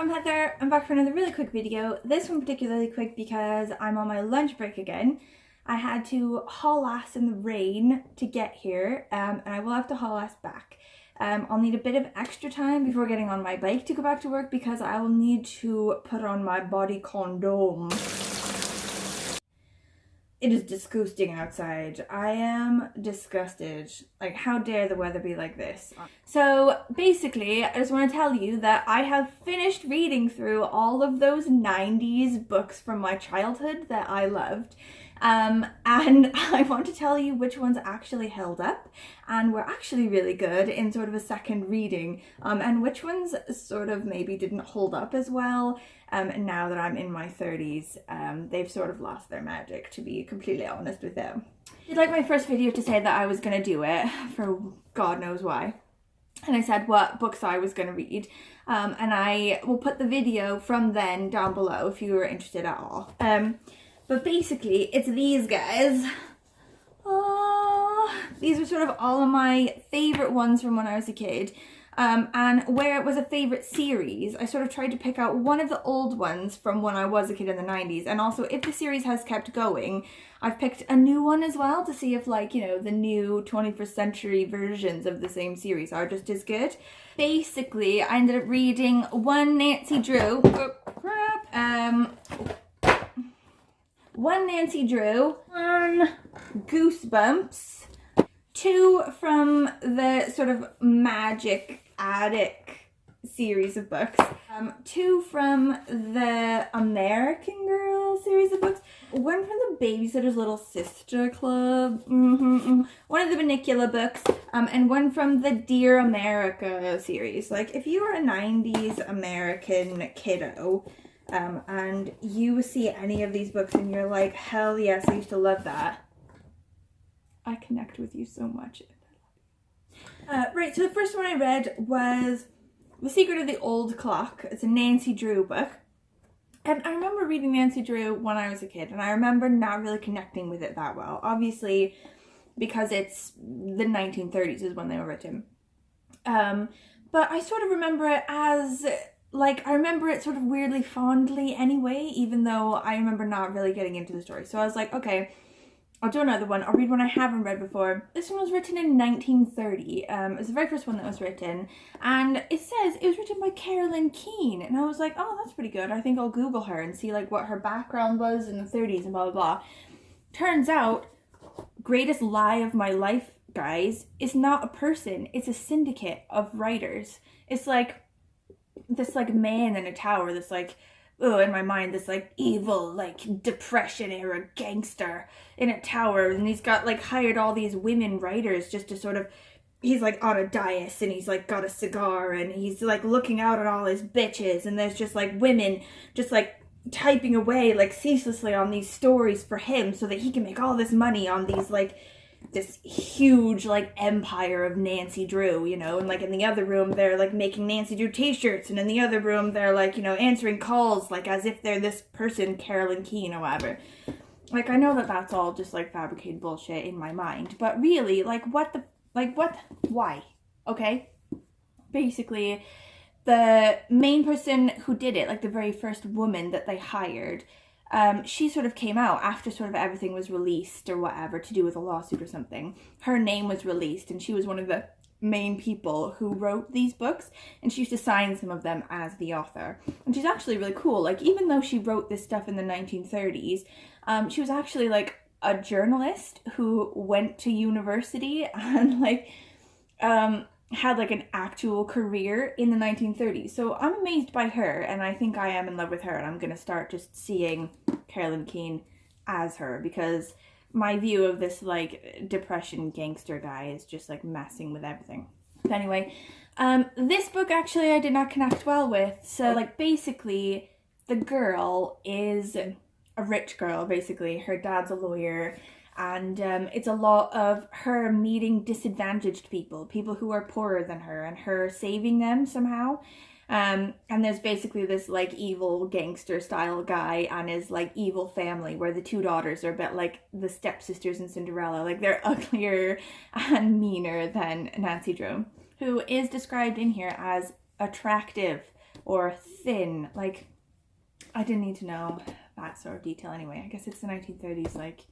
I'm Heather. I'm back for another really quick video. This one particularly quick because I'm on my lunch break again. I had to haul ass in the rain to get here, and I will have to haul ass back. I'll need a bit of extra time before getting on my bike to go back to work because I will need to put on my body condom. It is disgusting outside. I am disgusted. Like, how dare the weather be like this? So basically, I just want to tell you that I have finished reading through all of those 90s books from my childhood that I loved. And I want to tell you which ones actually held up and were actually really good in sort of a second reading, and which ones sort of maybe didn't hold up as well. And now that I'm in my 30s, they've sort of lost their magic, to be completely honest with you. I'd like my first video to say that I was going to do it for God knows why. And I said what books I was going to read. And I will put the video from then down below if you are interested at all. But basically, it's these guys. Oh, these are sort of all of my favorite ones from when I was a kid. And where it was a favorite series, I sort of tried to pick out one of the old ones from when I was a kid in the 90s. And also, if the series has kept going, I've picked a new one as well to see if, like, you know, the new 21st century versions of the same series are just as good. Basically, I ended up reading one Nancy Drew. Oh, crap. One Nancy Drew, one Goosebumps, two from the sort of Magic Attic series of books, two from the American Girl series of books, one from the Babysitter's Little Sister Club, one of the Bunnicula books, and one from the Dear America series. Like, if you were a 90s American kiddo, and you see any of these books and you're like, hell yes, I used to love that, I connect with you so much. Right, so the first one I read was The Secret of the Old Clock. It's a Nancy Drew book. And I remember reading Nancy Drew when I was a kid, and I remember not really connecting with it that well. Obviously, because it's the 1930s is when they were written. But I sort of remember it as... like, I remember it sort of weirdly fondly anyway, even though I remember not really getting into the story. So I was like, okay, I'll do another one. I'll read one I haven't read before. This one was written in 1930. It was the very first one that was written. And it says it was written by Carolyn Keene. And I was like, oh, that's pretty good. I think I'll Google her and see, like, what her background was in the 30s and blah, blah, blah. Turns out, greatest lie of my life, guys, is not a person. It's a syndicate of writers. It's like... this like man in a tower, this like, oh, in my mind, this like evil, like Depression era gangster in a tower, and he's got like hired all these women writers just to sort of, he's like on a dais and he's like got a cigar and he's like looking out at all his bitches, and there's just like women just like typing away like ceaselessly on these stories for him so that he can make all this money on these like this huge like empire of Nancy Drew, you know. And like in the other room they're like making Nancy Drew t-shirts, and in the other room they're like, you know, answering calls like as if they're this person, Carolyn Keene or whatever. Like, I know that that's all just like fabricated bullshit in my mind, but really, like, why? Okay, basically the main person who did it, like the very first woman that they hired, she sort of came out after sort of everything was released or whatever, to do with a lawsuit or something. Her name was released, and she was one of the main people who wrote these books, and she used to sign some of them as the author. And she's actually really cool. Like, even though she wrote this stuff in the 1930s, she was actually like a journalist who went to university and like had like an actual career in the 1930s. So I'm amazed by her, and I think I am in love with her, and I'm gonna start just seeing Carolyn Keene as her, because my view of this like Depression gangster guy is just like messing with everything. But anyway, this book actually I did not connect well with. So like basically the girl is a rich girl, basically. Her dad's a lawyer. And it's a lot of her meeting disadvantaged people who are poorer than her, and her saving them somehow. And there's basically this like evil gangster style guy and his like evil family, where the two daughters are a bit like the stepsisters in Cinderella. Like, they're uglier and meaner than Nancy Drew, who is described in here as attractive. or thin. Like, I didn't need to know that sort of detail anyway. I guess it's the 1930s, like,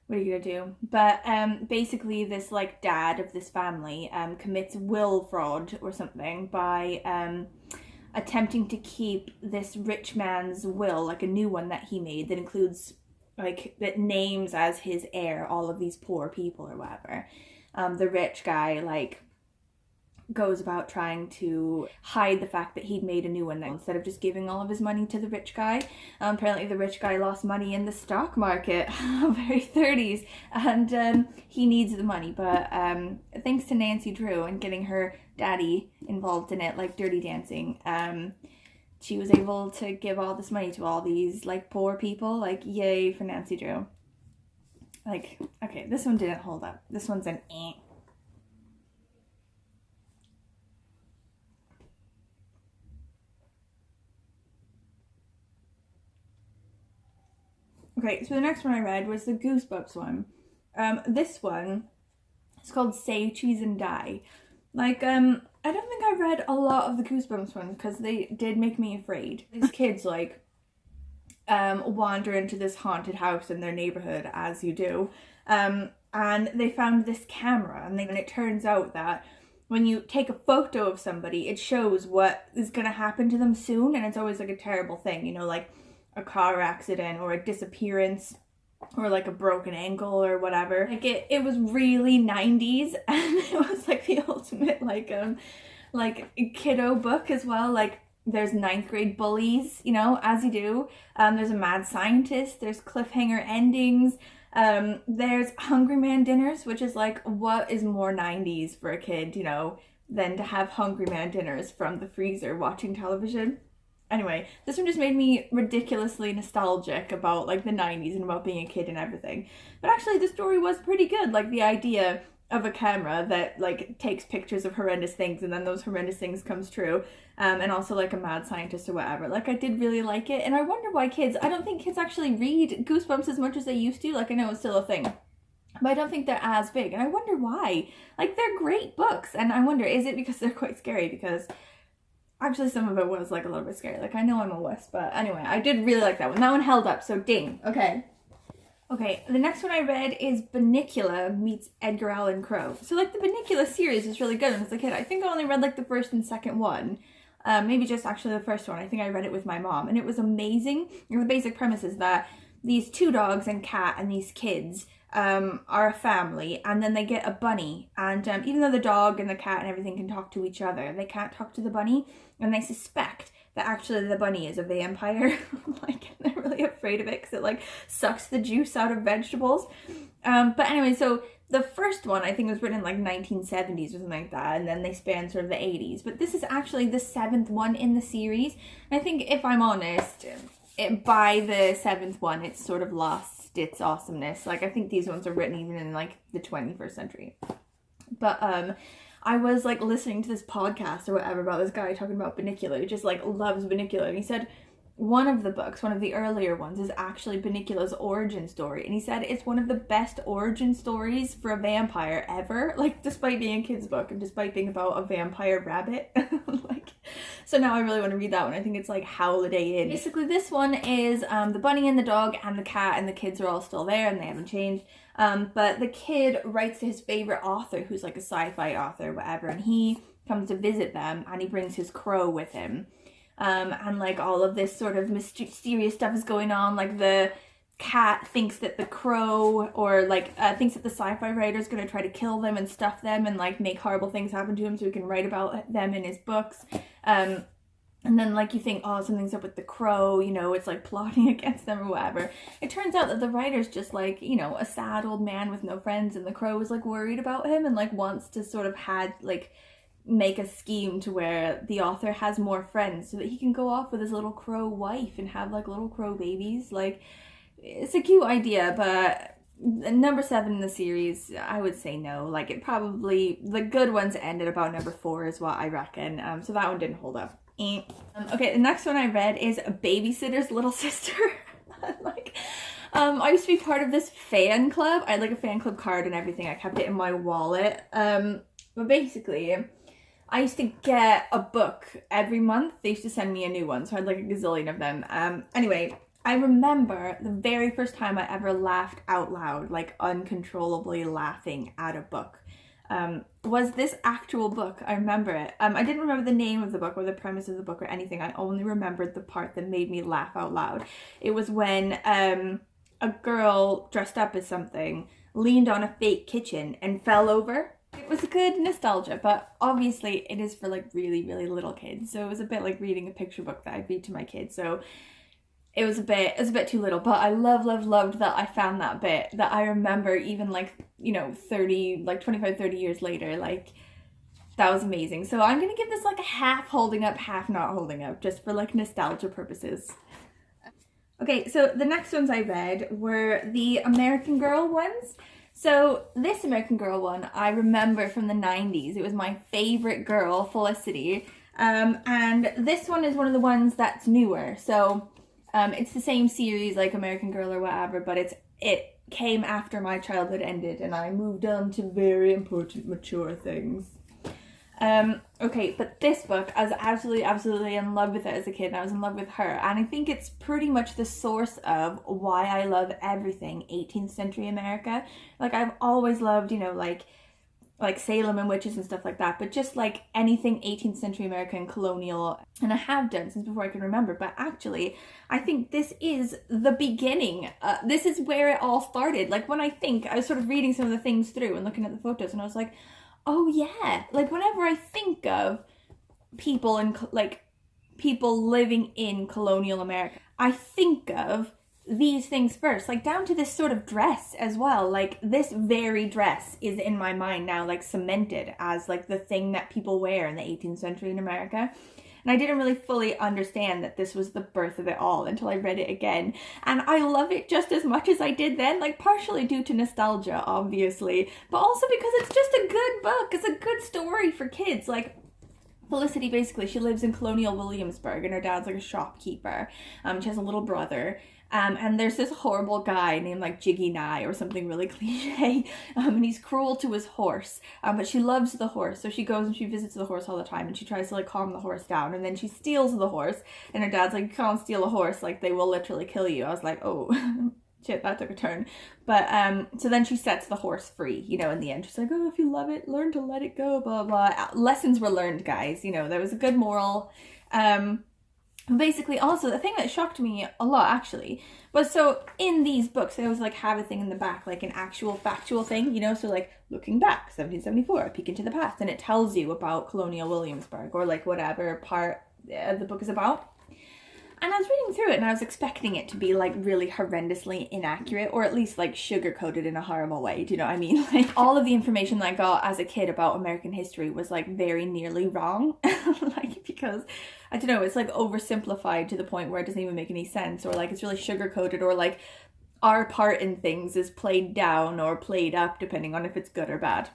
what are you gonna do? But basically this like dad of this family commits will fraud or something by attempting to keep this rich man's will, like a new one that he made that includes, like, that names as his heir all of these poor people or whatever. The rich guy, like, goes about trying to hide the fact that he'd made a new one then, instead of just giving all of his money to the rich guy. Apparently the rich guy lost money in the stock market, very 30s, and he needs the money, but thanks to Nancy Drew and getting her daddy involved in it, like Dirty Dancing, she was able to give all this money to all these like poor people. Like, yay for Nancy Drew. Like, okay, this one didn't hold up. This one's an eh. Okay, so the next one I read was the Goosebumps one. This one is called Say Cheese and Die. Like, I don't think I read a lot of the Goosebumps ones because they did make me afraid. These kids, like, wander into this haunted house in their neighborhood, as you do, and they found this camera, and it turns out that when you take a photo of somebody, it shows what is going to happen to them soon, and it's always like a terrible thing, you know, like a car accident or a disappearance or like a broken ankle or whatever. Like, it was really 90s, and it was like the ultimate like kiddo book as well. Like, there's 9th grade bullies, you know, as you do. There's a mad scientist, there's cliffhanger endings, there's Hungry Man dinners, which is like, what is more 90s for a kid, you know, than to have Hungry Man dinners from the freezer watching television. Anyway, this one just made me ridiculously nostalgic about like the 90s and about being a kid and everything. But actually the story was pretty good. Like, the idea of a camera that like takes pictures of horrendous things and then those horrendous things comes true, and also like a mad scientist or whatever. Like, I did really like it, and I wonder why I don't think kids actually read Goosebumps as much as they used to. Like, I know it's still a thing, but I don't think they're as big, and I wonder why. Like, they're great books, and I wonder, is it because they're quite scary? Because actually, some of it was, like, a little bit scary. Like, I know I'm a wuss, but anyway, I did really like that one. That one held up, so ding. Okay. Okay, the next one I read is Bunnicula meets Edgar Allan Poe. So, like, the Bunnicula series was really good when I was a kid. I think I only read, like, the first and second one. Maybe just actually the first one. I think I read it with my mom, and it was amazing. And the basic premise is that these 2 dogs and cat and these kids are a family, and then they get a bunny, and even though the dog and the cat and everything can talk to each other, they can't talk to the bunny, and they suspect that actually the bunny is a vampire. Like, they're really afraid of it because it like sucks the juice out of vegetables. But anyway, so the first one I think was written in like 1970s or something like that, and then they span sort of the 80s, but this is actually the 7th one in the series. And I think, if I'm honest, by the 7th one it's sort of lost its awesomeness. Like, I think these ones are written even in like the 21st century. But I was like listening to this podcast or whatever about this guy talking about Bunnicula, who just like loves Bunnicula, and he said one of the books, one of the earlier ones, is actually Bunnicula's origin story, and he said it's one of the best origin stories for a vampire ever, like, despite being a kid's book and despite being about a vampire rabbit. Like, so now I really want to read that one. I think it's like Holiday Inn. Basically, this one is the bunny and the dog and the cat, and the kids are all still there and they haven't changed. But the kid writes to his favorite author, who's like a sci-fi author or whatever, and he comes to visit them, and he brings his crow with him. And like all of this sort of mysterious stuff is going on. Like, the cat thinks that the crow, or like thinks that the sci-fi writer is going to try to kill them and stuff them and like make horrible things happen to him so he can write about them in his books. And then, like, you think, oh, something's up with the crow, you know, it's like plotting against them or whatever. It turns out that the writer's just like, you know, a sad old man with no friends, and the crow is like worried about him and like wants to sort of make a scheme to where the author has more friends so that he can go off with his little crow wife and have like little crow babies. Like, it's a cute idea, but number 7 in the series, I would say no. Like, it probably, the good ones ended about number 4 is what I reckon. So that one didn't hold up. Okay, the next one I read is Babysitter's Little Sister. Like, I used to be part of this fan club. I had like a fan club card and everything. I kept it in my wallet. But basically, I used to get a book every month. They used to send me a new one, so I had like a gazillion of them. Anyway, I remember the very first time I ever laughed out loud, like uncontrollably laughing at a book, was this actual book. I remember it. I didn't remember the name of the book or the premise of the book or anything. I only remembered the part that made me laugh out loud. It was when a girl dressed up as something leaned on a fake kitchen and fell over. It was a good nostalgia, but obviously it is for like really, really little kids. So it was a bit like reading a picture book that I'd read to my kids. So it was a bit too little, but I loved that I found that bit, that I remember even like, you know, 25, 30 years later, like that was amazing. So I'm gonna give this like a half holding up, half not holding up, just for like nostalgia purposes. Okay, so the next ones I read were the American Girl ones. So this American Girl one I remember from the 90s. It was my favorite girl, Felicity. And this one is one of the ones that's newer. So it's the same series like American Girl or whatever, but it came after my childhood ended and I moved on to very important mature things. Okay, but this book, I was absolutely in love with it as a kid, and I was in love with her, and I think it's pretty much the source of why I love everything 18th century America. Like, I've always loved, you know, like Salem and witches and stuff like that, but just like anything 18th century American colonial, and I have done since before I can remember. But actually I think this is the beginning. This is where it all started. Like, when I was sort of reading some of the things through and looking at the photos, and I was like, oh yeah, like whenever I think of people and like people living in colonial America, I think of these things first, like down to this sort of dress as well. Like, this very dress is in my mind now, like cemented as like the thing that people wear in the 18th century in America. And I didn't really fully understand that this was the birth of it all until I read it again. And I love it just as much as I did then, like partially due to nostalgia, obviously, but also because it's just a good book. It's a good story for kids. Like, Felicity, basically, she lives in colonial Williamsburg, and her dad's like a shopkeeper. She has a little brother. And there's this horrible guy named like Jiggy Nye or something really cliche, and he's cruel to his horse, but she loves the horse, so she goes and she visits the horse all the time, and she tries to like calm the horse down, and then she steals the horse, and her dad's like, you can't steal a horse, like they will literally kill you. I was like, oh shit, that took a turn. But so then she sets the horse free, you know, in the end. She's like, oh, if you love it, learn to let it go, blah blah. Lessons were learned, guys, you know, there was a good moral. Basically, also, the thing that shocked me a lot, actually, was so in these books, they always like have a thing in the back, like an actual factual thing, you know, so like looking back, 1774, a peek into the past, and it tells you about colonial Williamsburg or like whatever part the book is about. And I was reading through it and I was expecting it to be like really horrendously inaccurate, or at least like sugar-coated in a horrible way. Do you know what I mean? Like, all of the information that I got as a kid about American history was like very nearly wrong. Like, because I don't know, it's like oversimplified to the point where it doesn't even make any sense, or like it's really sugar-coated, or like our part in things is played down or played up depending on if it's good or bad.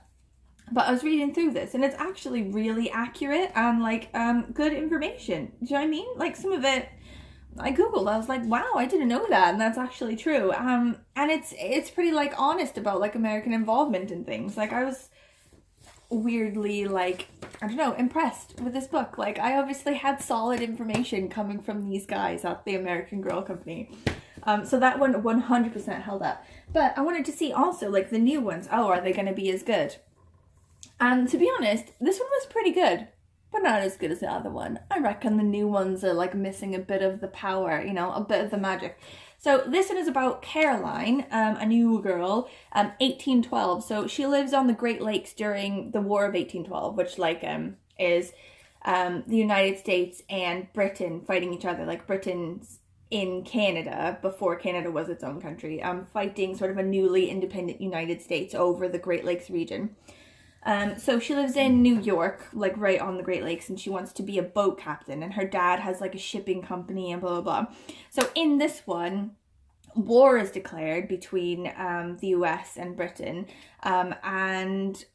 But I was reading through this and it's actually really accurate and like good information. Do you know what I mean? Like, some of it I googled, I was like, wow, I didn't know that, and that's actually true. And it's pretty like honest about like American involvement in things. Like, I was weirdly like, I don't know, impressed with this book. Like, I obviously had solid information coming from these guys at the American Girl Company. So that one 100% held up. But I wanted to see also like the new ones. Oh, are they going to be as good? And to be honest, this one was pretty good, but not as good as the other one. I reckon the new ones are like missing a bit of the power, you know, a bit of the magic. So this one is about Caroline, a new girl, 1812. So she lives on the Great Lakes during the War of 1812, which like is the United States and Britain fighting each other. Like, Britain's in Canada before Canada was its own country, fighting sort of a newly independent United States over the Great Lakes region. So she lives in New York, like right on the Great Lakes, and she wants to be a boat captain, and her dad has like a shipping company and blah, blah, blah. So in this one, war is declared between the US and Britain, and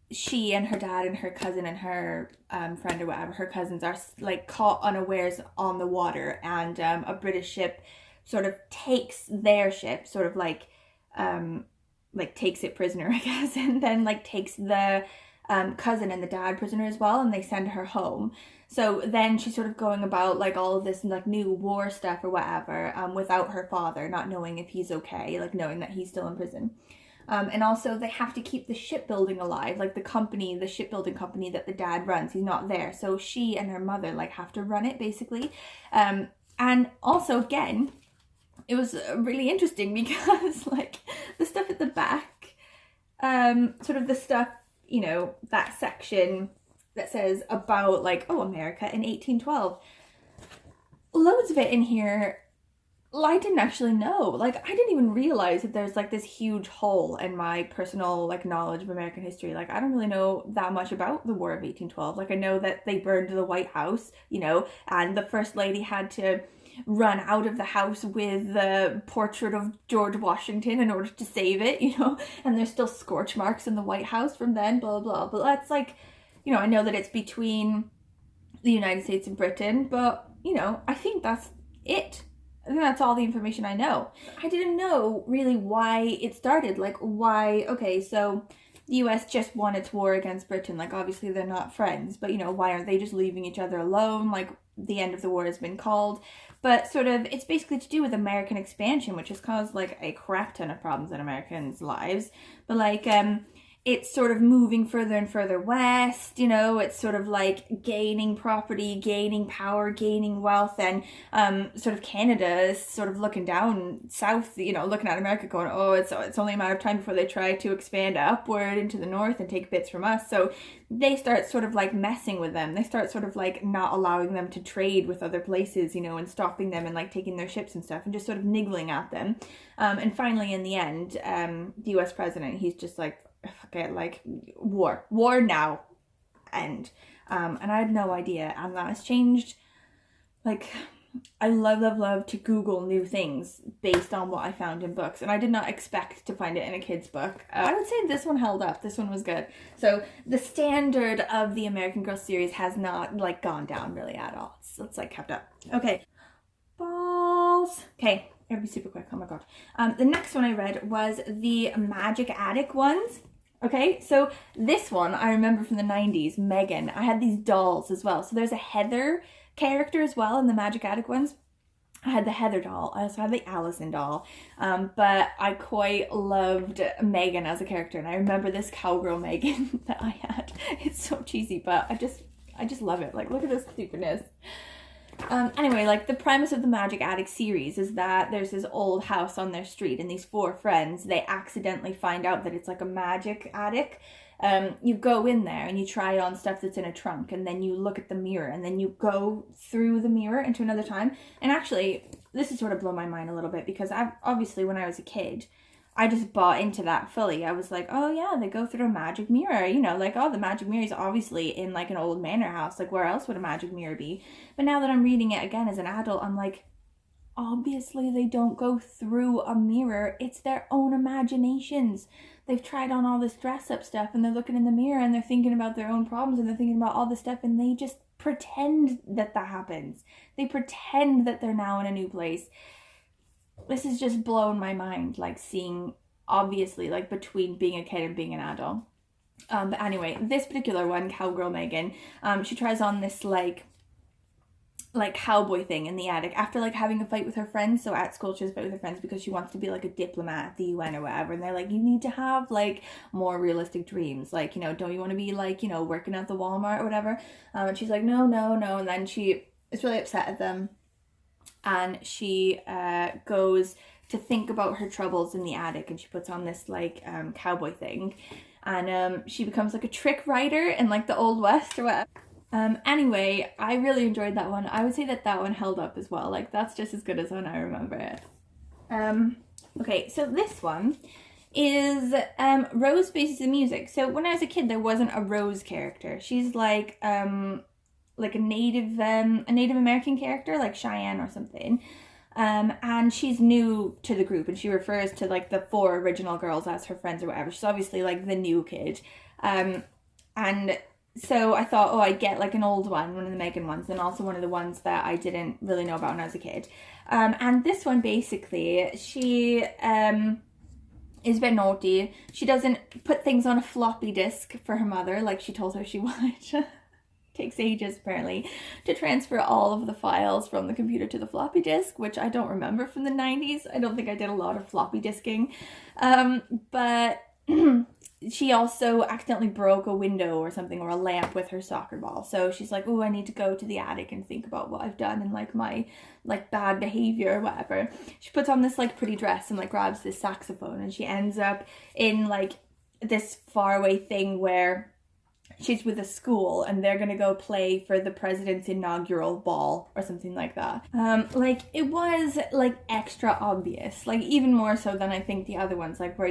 she and her dad and her cousin and her friend or whatever, her cousins, are like caught unawares on the water, and a British ship sort of takes their ship, sort of like takes it prisoner, I guess, and then like takes the cousin and the dad prisoner as well, and they send her home. So then she's sort of going about like all of this like new war stuff or whatever, without her father, not knowing if he's okay, like knowing that he's still in prison. And also they have to keep the shipbuilding alive, like the shipbuilding company that the dad runs, he's not there. So she and her mother like have to run it basically. And also again, it was really interesting because like the stuff at the back, sort of the stuff, you know, that section that says about like, oh, America in 1812, loads of it in here I didn't actually know. Like, I didn't even realize that there's like this huge hole in my personal like knowledge of American history. Like, I don't really know that much about the War of 1812. Like, I know that they burned the White House, you know, and the First Lady had to run out of the house with the portrait of George Washington in order to save it, you know, and there's still scorch marks in the White House from then, blah, blah, blah. But that's like, you know, I know that it's between the United States and Britain, but, you know, I think that's it. I think that's all the information I know. I didn't know really why it started. Like, why, okay, so the US just won its war against Britain. Like, obviously they're not friends, but, you know, why aren't they just leaving each other alone? Like, the end of the war has been called. But sort of, it's basically to do with American expansion, which has caused, like, a crap ton of problems in Americans' lives. But, like, it's sort of moving further and further west, you know, it's sort of like gaining property, gaining power, gaining wealth, and sort of Canada is sort of looking down south, you know, looking at America going, oh, it's only a matter of time before they try to expand upward into the north and take bits from us. So they start sort of like messing with them. They start sort of like not allowing them to trade with other places, you know, and stopping them and like taking their ships and stuff and just sort of niggling at them. And finally, in the end, the US president, he's just like, okay, like war now, and I had no idea, and that has changed. Like, I love to Google new things based on what I found in books, and I did not expect to find it in a kid's book. I would say this one held up. This one was good. So the standard of the American Girl series has not like gone down really at all. It's like kept up. Okay, balls. Okay, it'll be super quick. Oh my god. The next one I read was the Magic Attic ones. Okay, so this one I remember from the 90s, Megan. I had these dolls as well. So there's a Heather character as well in the Magic Attic ones. I had the Heather doll. I also had the Allison doll. But I quite loved Megan as a character. And I remember this cowgirl Megan that I had. It's so cheesy, but I just love it. Like, look at this stupidness. Anyway, like the premise of the Magic Attic series is that there's this old house on their street, and these four friends, they accidentally find out that it's like a magic attic. You go in there and you try on stuff that's in a trunk, and then you look at the mirror, and then you go through the mirror into another time. And actually, this has sort of blown my mind a little bit, because obviously when I was a kid, I just bought into that fully. I was like, oh yeah, they go through a magic mirror, you know, like, oh, the magic mirror is obviously in like an old manor house, like where else would a magic mirror be? But now that I'm reading it again as an adult, I'm like, obviously they don't go through a mirror, it's their own imaginations. They've tried on all this dress up stuff, and they're looking in the mirror and they're thinking about their own problems, and they're thinking about all this stuff, and they just pretend that happens. They pretend that they're now in a new place. This has just blown my mind, like seeing, obviously, like between being a kid and being an adult. But anyway, this particular one, Cowgirl Megan, she tries on this like cowboy thing in the attic after like having a fight with her friends. So at school she has a fight with her friends because she wants to be like a diplomat at the UN or whatever, and they're like, you need to have like more realistic dreams, like, you know, don't you want to be like, you know, working at the Walmart or whatever? And she's like, no, and then she is really upset at them, and she goes to think about her troubles in the attic, and she puts on this like cowboy thing, and she becomes like a trick writer in like the Old West or whatever. Anyway, I really enjoyed that one. I would say that one held up as well. Like, that's just as good as when I remember it. Okay, so this one is Rose Faces the Music. So when I was a kid, there wasn't a Rose character. She's like a Native American character, like Cheyenne or something. And she's new to the group, and she refers to like the four original girls as her friends or whatever. She's obviously like the new kid. And so I thought, oh, I'd get like an old one of the Megan ones, and also one of the ones that I didn't really know about when I was a kid. And this one, basically, she is a bit naughty. She doesn't put things on a floppy disk for her mother like she told her she would. Takes ages apparently to transfer all of the files from the computer to the floppy disk, which I don't remember from the 90s. I don't think I did a lot of floppy disking. But she also accidentally broke a window or something, or a lamp with her soccer ball. So she's like, oh, I need to go to the attic and think about what I've done and like my like bad behavior or whatever. She puts on this like pretty dress and like grabs this saxophone, and she ends up in like this faraway thing where she's with a school and they're gonna go play for the president's inaugural ball or something like that. Like it was like extra obvious, like even more so than I think the other ones, like where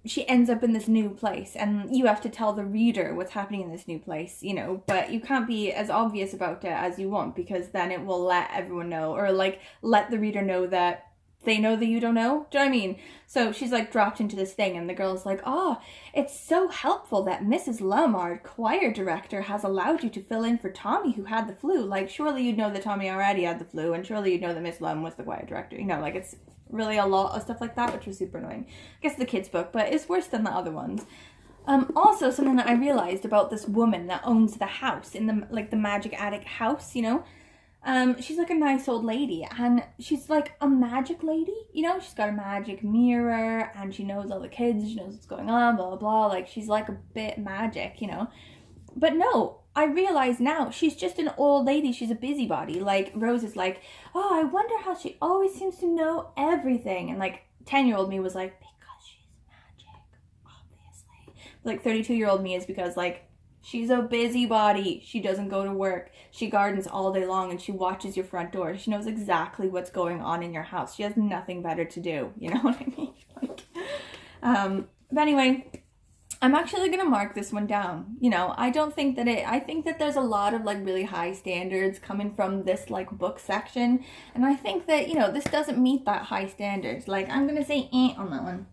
she ends up in this new place and you have to tell the reader what's happening in this new place, but you can't be as obvious about it as you want, because then it will let everyone know, or like let the reader know that they know that you don't know. Do you know what I mean? So she's like dropped into this thing and the girl's like, oh, it's so helpful that Mrs. Lum, our choir director, has allowed you to fill in for Tommy who had the flu. Like, surely you'd know that Tommy already had the flu, and surely you'd know that Miss Lum was the choir director. Like it's really a lot of stuff like that, which was super annoying. I guess the kids' book, but it's worse than the other ones. Also, something that I realized about this woman that owns the house, in the magic attic house, she's like a nice old lady, and she's like a magic lady, she's got a magic mirror, and she knows all the kids, she knows what's going on, blah, blah, blah, like she's like a bit magic, But no, I realize now she's just an old lady, she's a busybody. Like Rose is like, oh, I wonder how she always seems to know everything, and like 10-year-old me was like, because she's magic, obviously. Like 32-year-old me is because like, she's a busybody. She doesn't go to work. She gardens all day long and she watches your front door. She knows exactly what's going on in your house. She has nothing better to do. You know what I mean? But anyway, I'm actually going to mark this one down. I don't think that I think that there's a lot of like really high standards coming from this like book section. And I think that, this doesn't meet that high standards. Like I'm going to say on that one.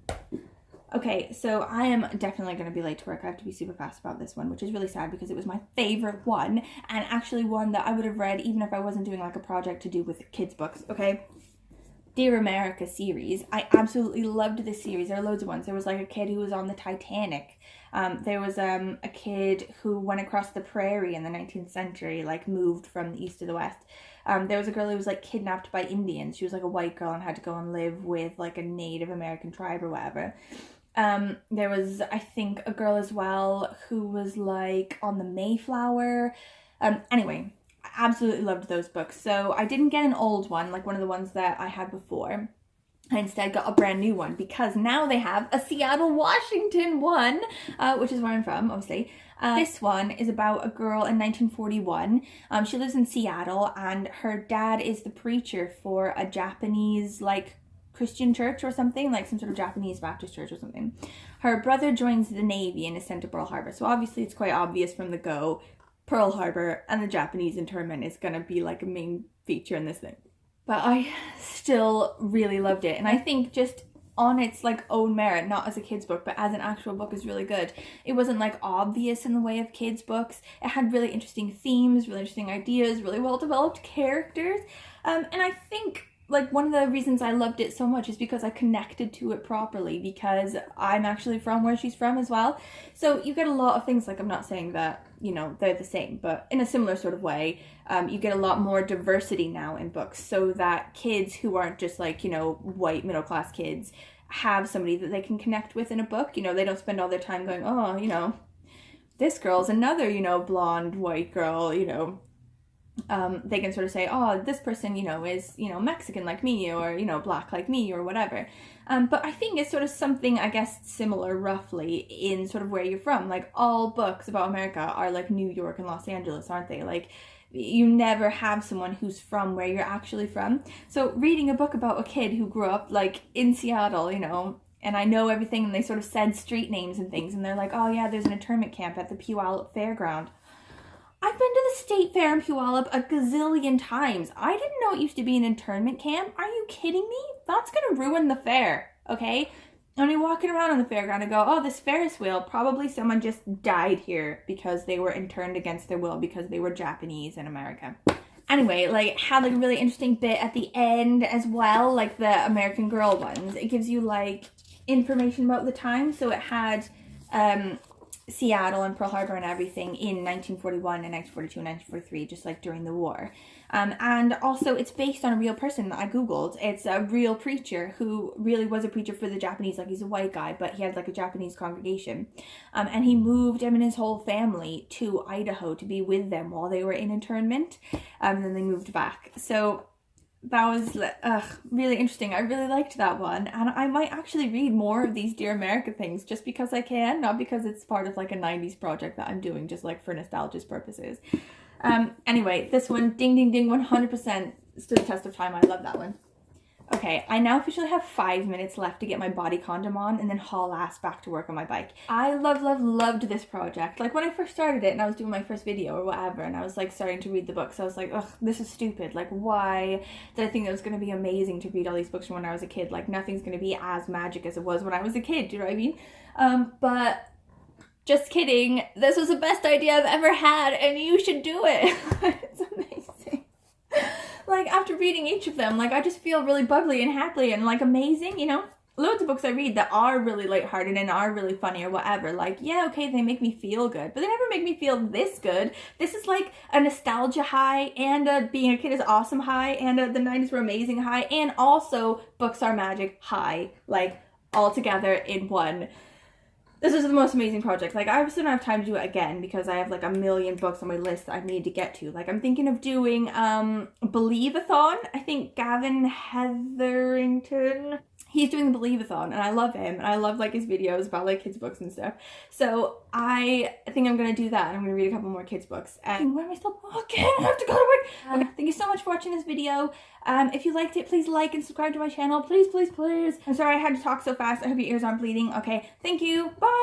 Okay, so I am definitely going to be late to work. I have to be super fast about this one, which is really sad because it was my favorite one, and actually one that I would have read even if I wasn't doing like a project to do with kids' books, okay? Dear America series. I absolutely loved this series. There are loads of ones. There was like a kid who was on the Titanic. There was a kid who went across the prairie in the 19th century, like moved from the east to the west. There was a girl who was like kidnapped by Indians. She was like a white girl and had to go and live with like a Native American tribe or whatever. There was, I think, a girl as well who was like on the Mayflower. Anyway, I absolutely loved those books. So I didn't get an old one, like one of the ones that I had before. I instead got a brand new one because now they have a Seattle, Washington one, which is where I'm from, obviously. This one is about a girl in 1941. She lives in Seattle, and her dad is the preacher for a Japanese, like, Christian church or something, like some sort of Japanese Baptist church or something. Her brother joins the Navy and is sent to Pearl Harbor. So obviously it's quite obvious from the go, Pearl Harbor and the Japanese internment is going to be like a main feature in this thing. But I still really loved it. And I think just on its like own merit, not as a kid's book, but as an actual book, is really good. It wasn't like obvious in the way of kids' books. It had really interesting themes, really interesting ideas, really well developed characters. And I think like one of the reasons I loved it so much is because I connected to it properly, because I'm actually from where she's from as well. So you get a lot of things, like I'm not saying that, they're the same, but in a similar sort of way, you get a lot more diversity now in books, so that kids who aren't just like, white middle class kids have somebody that they can connect with in a book. They don't spend all their time going, oh, this girl's another, blonde white girl, they can sort of say, oh, this person, is, Mexican like me, or, black like me, or whatever. But I think it's sort of something, I guess, similar roughly in sort of where you're from. Like, all books about America are like New York and Los Angeles, aren't they? Like, you never have someone who's from where you're actually from. So reading a book about a kid who grew up like in Seattle, and I know everything, and they sort of said street names and things, and they're like, oh yeah, there's an internment camp at the Puyallup Fairground. I've been to the state fair in Puyallup a gazillion times. I didn't know it used to be an internment camp. Are you kidding me? That's gonna ruin the fair, okay? And you're walking around on the fairground and go, oh, this Ferris wheel, probably someone just died here because they were interned against their will because they were Japanese in America. Anyway, like, had like a really interesting bit at the end as well, like the American Girl ones. It gives you like information about the time. So it had Seattle and Pearl Harbor and everything in 1941 and 1942 and 1943, just like during the war. And also it's based on a real person that I googled. It's a real preacher who really was a preacher for the Japanese. Like, he's a white guy, but he had like a Japanese congregation, and he moved him and his whole family to Idaho to be with them while they were in internment, and then they moved back. So that was really interesting. I really liked that one, and I might actually read more of these Dear America things just because I can, not because it's part of like a 90s project that I'm doing just like for nostalgia's purposes. Anyway, this one, ding ding ding, 100% stood the test of time. I love that one. Okay, I now officially have 5 minutes left to get my body condom on and then haul ass back to work on my bike. I loved this project. Like, when I first started it and I was doing my first video or whatever, and I was like starting to read the books, I was like, ugh, this is stupid. Like, why did I think it was going to be amazing to read all these books from when I was a kid? Like, nothing's going to be as magic as it was when I was a kid, do you know what I mean? But just kidding. This was the best idea I've ever had, and you should do it. It's amazing. Like, after reading each of them, like, I just feel really bubbly and happy and like amazing, you know? Loads of books I read that are really lighthearted and are really funny or whatever, like, yeah, okay, they make me feel good, but they never make me feel this good. This is like a nostalgia high, and being a kid is awesome high, and the 90s were amazing high, and also books are magic high, like, all together in one. This is the most amazing project. Like, I obviously don't have time to do it again because I have like a million books on my list that I need to get to. Like, I'm thinking of doing Believe-a-thon. I think Gavin Hetherington, he's doing the Believe-a-thon, and I love him, and I love like his videos about like kids books and stuff. So I think I'm gonna do that, and I'm gonna read a couple more kids books. And why am I still walking? I have to go to work. Okay, thank you so much for watching this video. If you liked it, please like and subscribe to my channel. Please, please, please. I'm sorry I had to talk so fast. I hope your ears aren't bleeding. Okay, thank you. Bye.